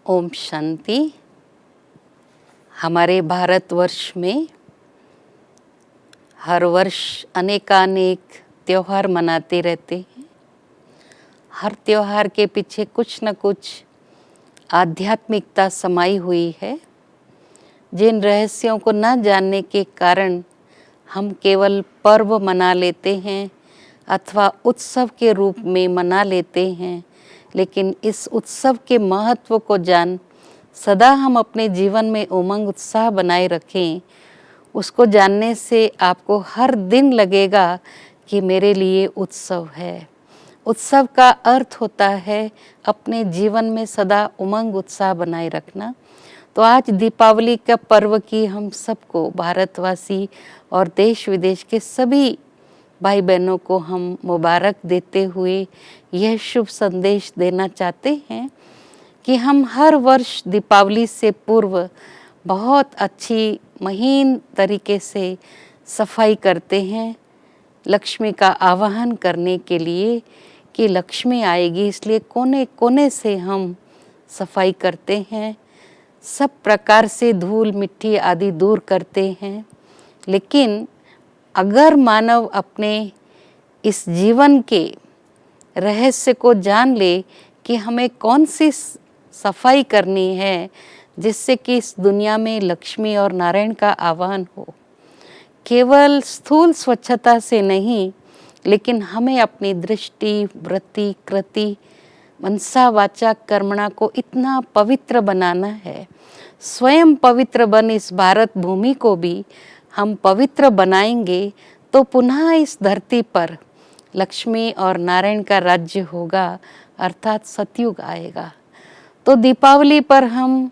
ओम शांति। हमारे भारतवर्ष में हर वर्ष अनेकानेक त्योहार मनाते रहते हैं। हर त्योहार के पीछे कुछ न कुछ आध्यात्मिकता समाई हुई है, जिन रहस्यों को न जानने के कारण हम केवल पर्व मना लेते हैं अथवा उत्सव के रूप में मना लेते हैं। लेकिन इस उत्सव के महत्व को जान सदा हम अपने जीवन में उमंग उत्साह बनाए रखें। उसको जानने से आपको हर दिन लगेगा कि मेरे लिए उत्सव है। उत्सव का अर्थ होता है अपने जीवन में सदा उमंग उत्साह बनाए रखना। तो आज दीपावली का पर्व की हम सबको, भारतवासी और देश विदेश के सभी भाई बहनों को हम मुबारक देते हुए यह शुभ संदेश देना चाहते हैं कि हम हर वर्ष दीपावली से पूर्व बहुत अच्छी महीन तरीके से सफाई करते हैं, लक्ष्मी का आवाहन करने के लिए कि लक्ष्मी आएगी, इसलिए कोने कोने से हम सफाई करते हैं। सब प्रकार से धूल मिट्टी आदि दूर करते हैं। लेकिन अगर मानव अपने इस जीवन के रहस्य को जान ले कि हमें कौन सी सफाई करनी है जिससे कि इस दुनिया में लक्ष्मी और नारायण का आवाहन हो, केवल स्थूल स्वच्छता से नहीं, लेकिन हमें अपनी दृष्टि, वृत्ति, कृति, मनसा, वाचा, कर्मणा को इतना पवित्र बनाना है। स्वयं पवित्र बन इस भारत भूमि को भी हम पवित्र बनाएंगे तो पुनः इस धरती पर लक्ष्मी और नारायण का राज्य होगा, अर्थात सतयुग आएगा। तो दीपावली पर हम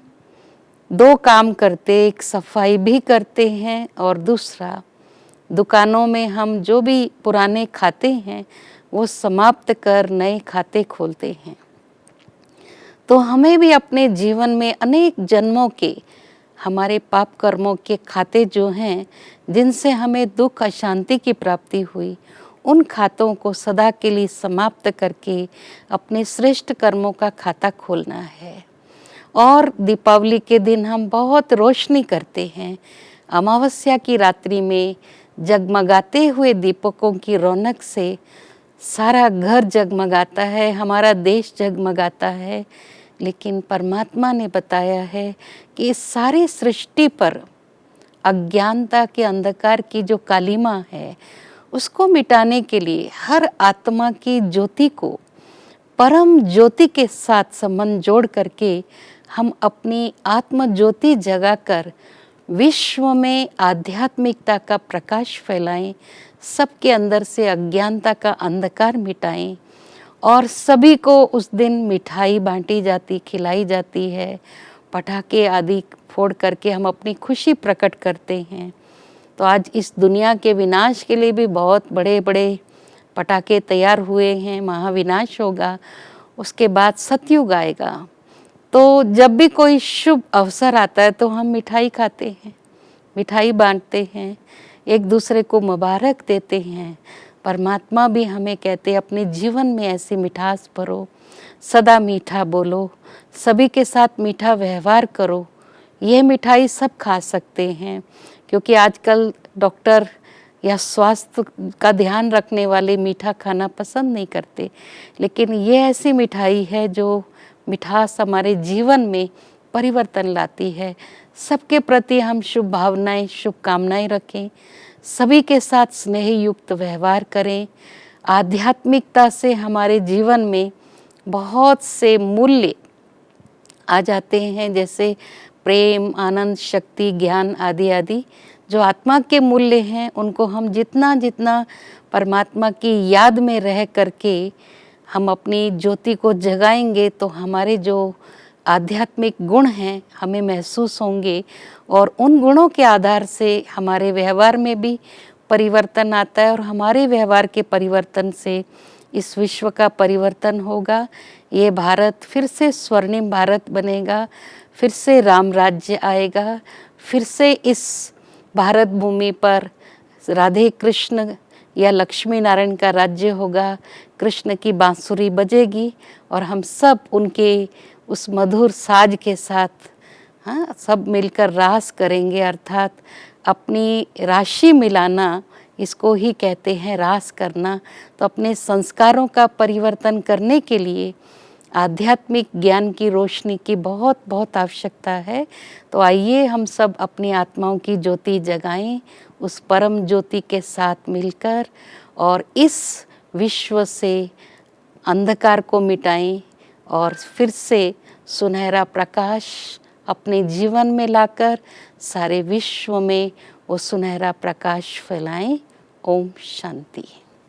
दो काम करते, एक सफाई भी करते हैं और दूसरा दुकानों में हम जो भी पुराने खाते हैं वो समाप्त कर नए खाते खोलते हैं। तो हमें भी अपने जीवन में अनेक जन्मों के हमारे पाप कर्मों के खाते जो हैं, जिनसे हमें दुख अशांति की प्राप्ति हुई, उन खातों को सदा के लिए समाप्त करके अपने श्रेष्ठ कर्मों का खाता खोलना है। और दीपावली के दिन हम बहुत रोशनी करते हैं। अमावस्या की रात्रि में जगमगाते हुए दीपकों की रौनक से सारा घर जगमगाता है, हमारा देश जगमगाता है। लेकिन परमात्मा ने बताया है कि इस सारी सृष्टि पर अज्ञानता के अंधकार की जो कालिमा है, उसको मिटाने के लिए हर आत्मा की ज्योति को परम ज्योति के साथ संबंध जोड़ करके हम अपनी आत्म ज्योति जगाकर विश्व में आध्यात्मिकता का प्रकाश फैलाएं, सबके अंदर से अज्ञानता का अंधकार मिटाएं। और सभी को उस दिन मिठाई बांटी जाती, खिलाई जाती है, पटाखे आदि फोड़ करके हम अपनी खुशी प्रकट करते हैं। तो आज इस दुनिया के विनाश के लिए भी बहुत बड़े बड़े पटाखे तैयार हुए हैं। महाविनाश होगा, उसके बाद सतयुग आएगा। तो जब भी कोई शुभ अवसर आता है तो हम मिठाई खाते हैं, मिठाई बांटते हैं, एक दूसरे को मुबारक देते हैं। परमात्मा भी हमें कहते हैं अपने जीवन में ऐसी मिठास भरो, सदा मीठा बोलो, सभी के साथ मीठा व्यवहार करो। यह मिठाई सब खा सकते हैं, क्योंकि आजकल डॉक्टर या स्वास्थ्य का ध्यान रखने वाले मीठा खाना पसंद नहीं करते। लेकिन ये ऐसी मिठाई है जो मिठास हमारे जीवन में परिवर्तन लाती है। सबके प्रति हम शुभ भावनाएं, शुभकामनाएं रखें, सभी के साथ स्नेह युक्त व्यवहार करें। आध्यात्मिकता से हमारे जीवन में बहुत से मूल्य आ जाते हैं, जैसे प्रेम, आनंद, शक्ति, ज्ञान आदि आदि जो आत्मा के मूल्य हैं। उनको हम जितना जितना परमात्मा की याद में रह करके हम अपनी ज्योति को जगाएंगे तो हमारे जो आध्यात्मिक गुण हैं हमें महसूस होंगे, और उन गुणों के आधार से हमारे व्यवहार में भी परिवर्तन आता है, और हमारे व्यवहार के परिवर्तन से इस विश्व का परिवर्तन होगा। ये भारत फिर से स्वर्णिम भारत बनेगा, फिर से राम राज्य आएगा, फिर से इस भारत भूमि पर राधे कृष्ण या लक्ष्मी नारायण का राज्य होगा। कृष्ण की बांसुरी बजेगी और हम सब उनके उस मधुर साज के साथ हाँ सब मिलकर रास करेंगे, अर्थात अपनी राशि मिलाना, इसको ही कहते हैं रास करना। तो अपने संस्कारों का परिवर्तन करने के लिए आध्यात्मिक ज्ञान की रोशनी की बहुत बहुत आवश्यकता है। तो आइए हम सब अपनी आत्माओं की ज्योति जगाएं उस परम ज्योति के साथ मिलकर, और इस विश्व से अंधकार को मिटाएं और फिर से सुनहरा प्रकाश अपने जीवन में लाकर सारे विश्व में वो सुनहरा प्रकाश फैलाएं। ओम शांति।